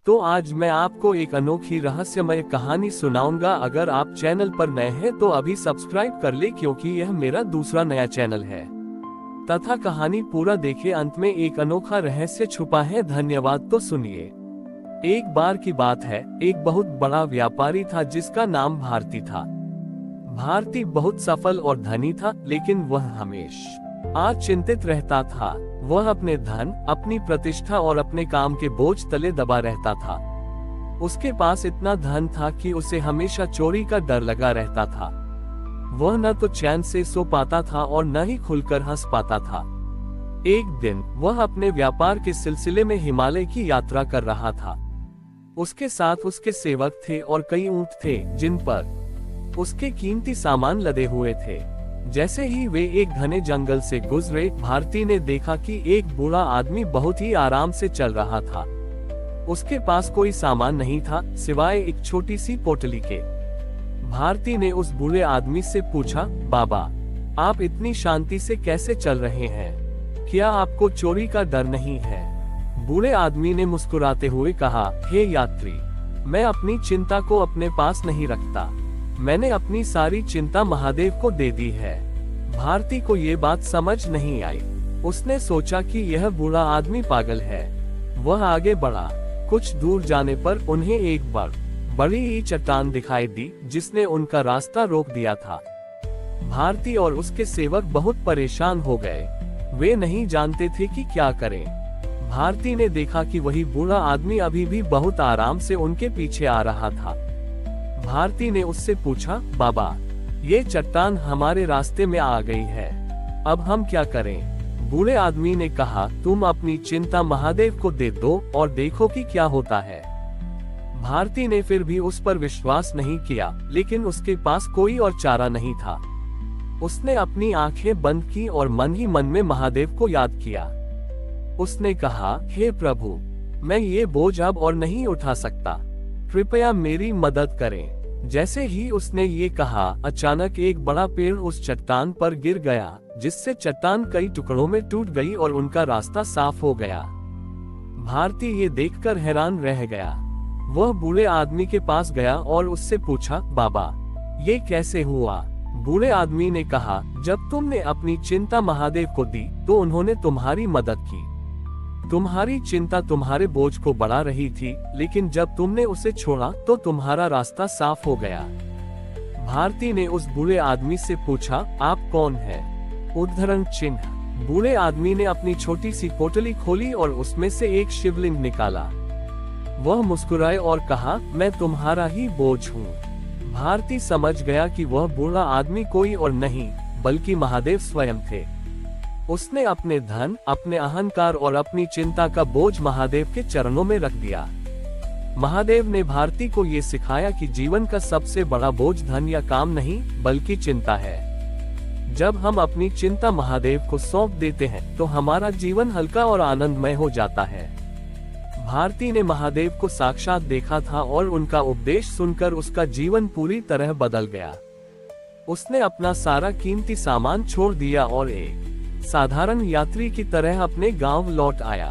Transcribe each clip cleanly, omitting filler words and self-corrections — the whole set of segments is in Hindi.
तो आज मैं आपको एक अनोखी रहस्यमय कहानी सुनाऊंगा। अगर आप चैनल पर नए हैं तो अभी सब्सक्राइब कर ले, क्योंकि यह मेरा दूसरा नया चैनल है। तथा कहानी पूरा देखे, अंत में एक अनोखा रहस्य छुपा है। धन्यवाद। तो सुनिए। एक बार की बात है, एक बहुत बड़ा व्यापारी था जिसका नाम भारती था। भारती बहुत सफल और धनी था, लेकिन वह हमेशा चिंतित रहता था। वह अपने धन, अपनी प्रतिष्ठा और अपने काम के बोझ तले दबा रहता था। उसके पास इतना धन था कि उसे हमेशा चोरी का डर लगा रहता था। वह न तो चैन से सो पाता था और न ही खुलकर हंस पाता था। एक दिन वह अपने व्यापार के सिलसिले में हिमालय की यात्रा कर रहा था। उसके साथ उसके सेवक थे और कई ऊंट थे जिन पर उसके कीमती सामान लदे हुए थे। जैसे ही वे एक घने जंगल से गुजरे, भारती ने देखा कि एक बूढ़ा आदमी बहुत ही आराम से चल रहा था। उसके पास कोई सामान नहीं था सिवाय एक छोटी सी पोटली के। भारती ने उस बूढ़े आदमी से पूछा, बाबा, आप इतनी शांति से कैसे चल रहे हैं? क्या आपको चोरी का डर नहीं है? बूढ़े आदमी ने मुस्कुराते हुए कहा, हे यात्री, मैं अपनी चिंता को अपने पास नहीं रखता। मैंने अपनी सारी चिंता महादेव को दे दी है। भारती को ये बात समझ नहीं आई। उसने सोचा कि यह बूढ़ा आदमी पागल है। वह आगे बढ़ा। कुछ दूर जाने पर उन्हें एक बड़ी ही चट्टान दिखाई दी जिसने उनका रास्ता रोक दिया था। भारती और उसके सेवक बहुत परेशान हो गए। वे नहीं जानते थे कि क्या करें। भारती ने देखा कि वही बूढ़ा आदमी अभी भी बहुत आराम से उनके पीछे आ रहा था। भारती ने उससे पूछा, बाबा, ये चट्टान हमारे रास्ते में आ गई है, अब हम क्या करें? बूढ़े आदमी ने कहा, तुम अपनी चिंता महादेव को दे दो और देखो कि क्या होता है। भारती ने फिर भी उस पर विश्वास नहीं किया, लेकिन उसके पास कोई और चारा नहीं था। उसने अपनी आंखें बंद की और मन ही मन में महादेव को याद किया। उसने कहा, हे प्रभु, मैं ये बोझ अब और नहीं उठा सकता, कृपया मेरी मदद करें। जैसे ही उसने ये कहा, अचानक एक बड़ा पेड़ उस चट्टान पर गिर गया, जिससे चट्टान कई टुकड़ों में टूट गई और उनका रास्ता साफ हो गया। भारती ये देखकर हैरान रह गया। वह बूढ़े आदमी के पास गया और उससे पूछा, बाबा, ये कैसे हुआ? बूढ़े आदमी ने कहा, जब तुमने अपनी चिंता महादेव को दी तो उन्होंने तुम्हारी मदद की। तुम्हारी चिंता तुम्हारे बोझ को बढ़ा रही थी, लेकिन जब तुमने उसे छोड़ा तो तुम्हारा रास्ता साफ हो गया। भारती ने उस बूढ़े आदमी से पूछा, आप कौन हैं? उद्धरण चिन्ह। बूढ़े आदमी ने अपनी छोटी सी पोटली खोली और उसमें से एक शिवलिंग निकाला। वह मुस्कुराए और कहा, मैं तुम्हारा ही बोझ हूँ। भारती समझ गया कि वह बूढ़ा आदमी कोई और नहीं बल्कि महादेव स्वयं थे। उसने अपने धन, अपने अहंकार और अपनी चिंता का बोझ महादेव के चरणों में रख दिया। महादेव ने भारती को ये सिखाया कि जीवन का सबसे बड़ा बोझ धन या काम नहीं बल्कि चिंता है। जब हम अपनी चिंता महादेव को सौंप देते हैं तो हमारा जीवन हल्का और आनंदमय हो जाता है। भारती ने महादेव को साक्षात देखा था और उनका उपदेश सुनकर उसका जीवन पूरी तरह बदल गया। उसने अपना सारा कीमती सामान छोड़ दिया और एक साधारण यात्री की तरह अपने गांव लौट आया।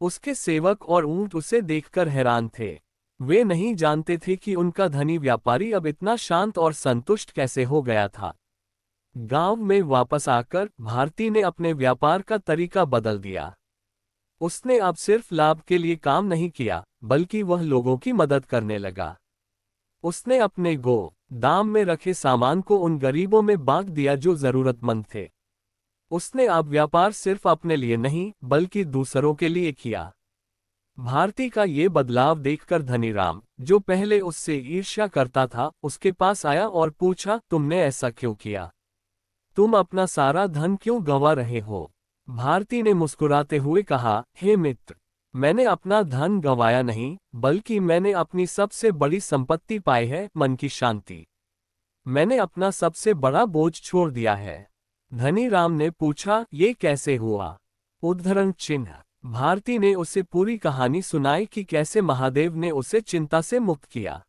उसके सेवक और ऊंट उसे देखकर हैरान थे। वे नहीं जानते थे कि उनका धनी व्यापारी अब इतना शांत और संतुष्ट कैसे हो गया था। गांव में वापस आकर भारती ने अपने व्यापार का तरीका बदल दिया। उसने अब सिर्फ लाभ के लिए काम नहीं किया, बल्कि वह लोगों की मदद करने लगा। उसने अपने दाम में रखे सामान को उन गरीबों में बांट दिया जो जरूरतमंद थे। उसने अब व्यापार सिर्फ अपने लिए नहीं बल्कि दूसरों के लिए किया। भारती का ये बदलाव देखकर धनीराम, जो पहले उससे ईर्ष्या करता था, उसके पास आया और पूछा, तुमने ऐसा क्यों किया? तुम अपना सारा धन क्यों गंवा रहे हो? भारती ने मुस्कुराते हुए कहा, हे मित्र, मैंने अपना धन गंवाया नहीं, बल्कि मैंने अपनी सबसे बड़ी संपत्ति पाई है, मन की शांति। मैंने अपना सबसे बड़ा बोझ छोड़ दिया है। धनीराम ने पूछा, ये कैसे हुआ? उद्धरण चिन्ह। भारती ने उसे पूरी कहानी सुनाई कि कैसे महादेव ने उसे चिंता से मुक्त किया।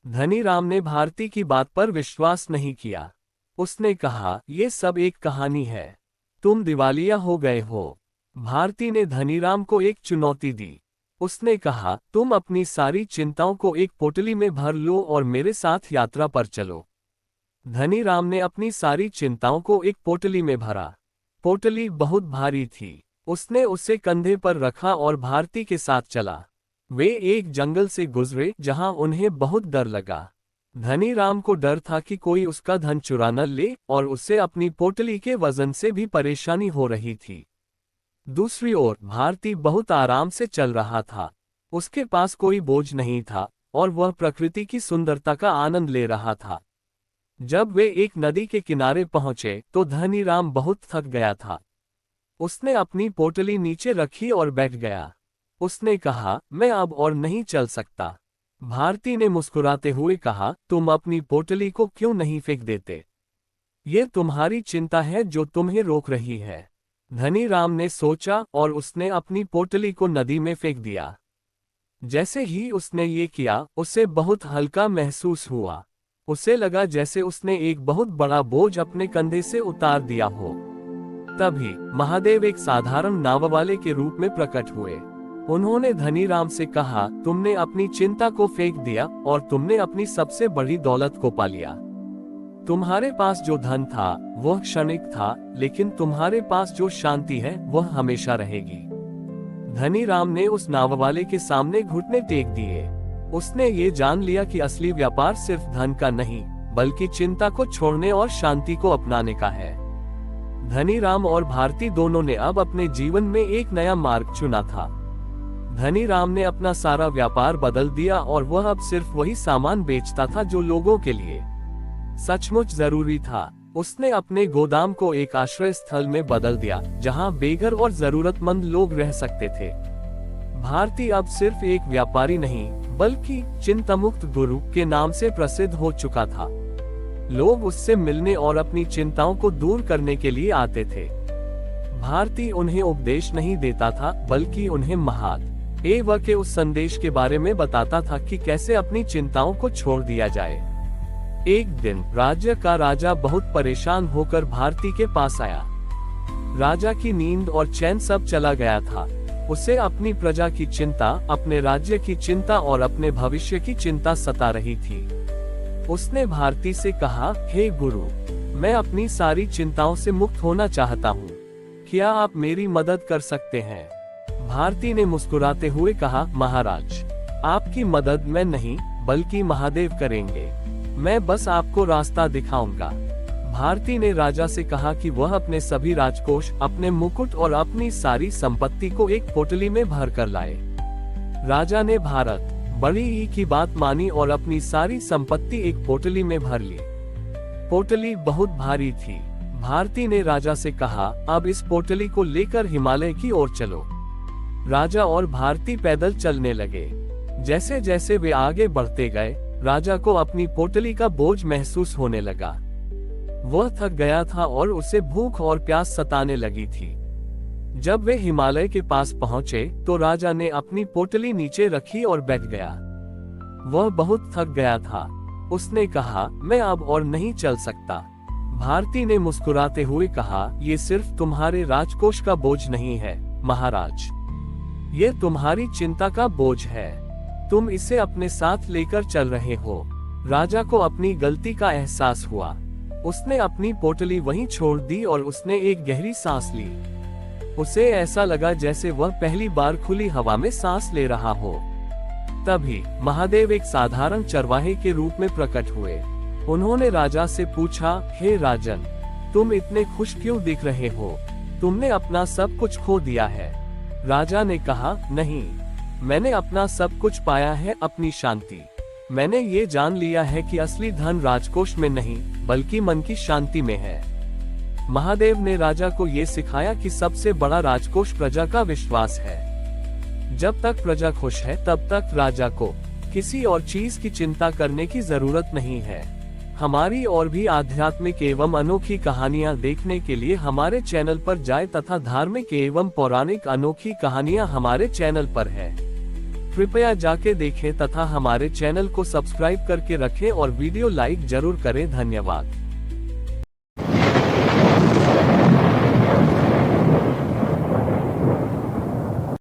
धनीराम ने भारती की बात पर विश्वास नहीं किया। उसने कहा, ये सब एक कहानी है, तुम दिवालिया हो गए हो। भारती ने धनीराम को एक चुनौती दी। उसने कहा, तुम अपनी सारी चिंताओं को एक पोटली में भर लो और मेरे साथ यात्रा पर चलो। धनी राम ने अपनी सारी चिंताओं को एक पोटली में भरा। पोटली बहुत भारी थी। उसने उसे कंधे पर रखा और भारती के साथ चला। वे एक जंगल से गुजरे जहां उन्हें बहुत डर लगा। धनी राम को डर था कि कोई उसका धन चुरा न ले और उससे अपनी पोटली के वजन से भी परेशानी हो रही थी। दूसरी ओर भारती बहुत आराम से चल रहा था। उसके पास कोई बोझ नहीं था और वह प्रकृति की सुंदरता का आनंद ले रहा था। जब वे एक नदी के किनारे पहुंचे तो धनी राम बहुत थक गया था। उसने अपनी पोटली नीचे रखी और बैठ गया। उसने कहा, मैं अब और नहीं चल सकता। भारती ने मुस्कुराते हुए कहा, तुम अपनी पोटली को क्यों नहीं फेंक देते? ये तुम्हारी चिंता है जो तुम्हें रोक रही है। धनी राम ने सोचा और उसने अपनी पोटली को नदी में फेंक दिया। जैसे ही उसने ये किया, उसे बहुत हल्का महसूस हुआ। उसे लगा जैसे उसने एक बहुत बड़ा बोझ अपने कंधे से उतार दिया हो। तभी महादेव एक साधारण नाव वाले के रूप में प्रकट हुए। उन्होंने धनी राम से कहा, तुमने अपनी चिंता को फेंक दिया और तुमने अपनी सबसे बड़ी दौलत को पा लिया। तुम्हारे पास जो धन था वह क्षणिक था, लेकिन तुम्हारे पास जो शांति है वह हमेशा रहेगी। धनी राम ने उस नाव वाले के सामने घुटने टेक दिए। उसने ये जान लिया कि असली व्यापार सिर्फ धन का नहीं, बल्कि चिंता को छोड़ने और शांति को अपनाने का है। धनी राम और भारती दोनों ने अब अपने जीवन में एक नया मार्ग चुना था। धनी राम ने अपना सारा व्यापार बदल दिया और वह अब सिर्फ वही सामान बेचता था जो लोगों के लिए सचमुच जरूरी था। उसने अपने गोदाम को एक आश्रय स्थल में बदल दिया जहां बेघर और जरूरतमंद लोग रह सकते थे। भारती अब सिर्फ एक व्यापारी नहीं, बल्कि चिंतामुक्त गुरु के नाम से प्रसिद्ध हो चुका था। लोग उससे मिलने और अपनी चिंताओं को दूर करने के लिए आते थे। भारती उन्हें उपदेश नहीं देता था, बल्कि उन्हें महान एवं के उस संदेश के बारे में बताता था कि कैसे अपनी चिंताओं को छोड़ दिया जाए। एक दिन राज्य का राजा बहुत परेशान होकर भारती के पास आया। राजा की नींद और चैन सब चला गया था। उसे अपनी प्रजा की चिंता, अपने राज्य की चिंता और अपने भविष्य की चिंता सता रही थी। उसने भारती से कहा, हे गुरु, मैं अपनी सारी चिंताओं से मुक्त होना चाहता हूँ। क्या आप मेरी मदद कर सकते हैं? भारती ने मुस्कुराते हुए कहा, महाराज, आपकी मदद मैं नहीं बल्कि महादेव करेंगे। मैं बस आपको रास्ता दिखाऊंगा। भारती ने राजा से कहा कि वह अपने सभी राजकोष, अपने मुकुट और अपनी सारी संपत्ति को एक पोटली में भर कर लाए। राजा ने भारत बड़ी ही की बात मानी और अपनी सारी संपत्ति एक पोटली में भर ली। पोटली बहुत भारी थी। भारती ने राजा से कहा, अब इस पोटली को लेकर हिमालय की ओर चलो। राजा और भारती पैदल चलने लगे। जैसे जैसे वे आगे बढ़ते गए, राजा को अपनी पोटली का बोझ महसूस होने लगा। वह थक गया था और उसे भूख और प्यास सताने लगी थी। जब वे हिमालय के पास पहुंचे तो राजा ने अपनी पोटली नीचे रखी और बैठ गया। वह बहुत थक गया था। उसने कहा, मैं अब और नहीं चल सकता। भारती ने मुस्कुराते हुए कहा, ये सिर्फ तुम्हारे राजकोष का बोझ नहीं है महाराज, ये तुम्हारी चिंता का बोझ है। तुम इसे अपने साथ लेकर चल रहे हो। राजा को अपनी गलती का एहसास हुआ। उसने अपनी पोटली वहीं छोड़ दी और उसने एक गहरी सांस ली। उसे ऐसा लगा जैसे वह पहली बार खुली हवा में सांस ले रहा हो। तभी महादेव एक साधारण चरवाहे के रूप में प्रकट हुए। उन्होंने राजा से पूछा, हे राजन, तुम इतने खुश क्यों दिख रहे हो? तुमने अपना सब कुछ खो दिया है। राजा ने कहा, नहीं, मैंने अपना सब कुछ पाया है, अपनी शांति। मैंने ये जान लिया है कि असली धन राजकोष में नहीं बल्कि मन की शांति में है। महादेव ने राजा को ये सिखाया कि सबसे बड़ा राजकोष प्रजा का विश्वास है। जब तक प्रजा खुश है तब तक राजा को किसी और चीज की चिंता करने की जरूरत नहीं है। हमारी और भी आध्यात्मिक एवं अनोखी कहानियां देखने के लिए हमारे चैनल पर जाएं तथा धार्मिक एवं पौराणिक अनोखी कहानियां हमारे चैनल पर है। कृपया जाके देखें तथा हमारे चैनल को सब्सक्राइब करके रखें और वीडियो लाइक जरूर करें। धन्यवाद।